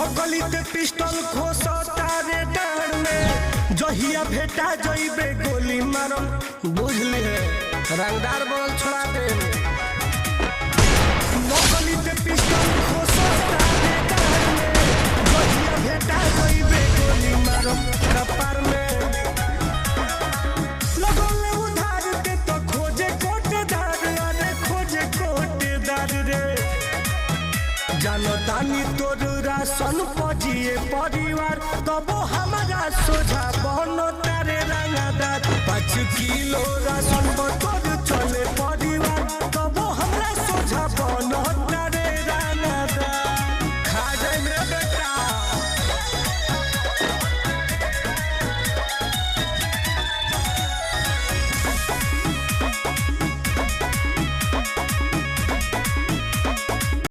नकलित pistol खोसता रे डार में जहिया भेटा जइबे गोली मारम बुझली है रंगदार बोल छोड़ा दे नकलित पिस्टल खोसता रे डार में जहिया भेटा जइबे गोली मारम कपार में लगले उधार के तो खोजे कोटेदार अरे खोजे कोटेदार रे जानो तानी तोर राशन पजिए परिवार तबो हमारा सोझा बनो तारे रंगदार 5 किलो राशन बतोर चले परिवार तबो हमरा सोझा बनो तारे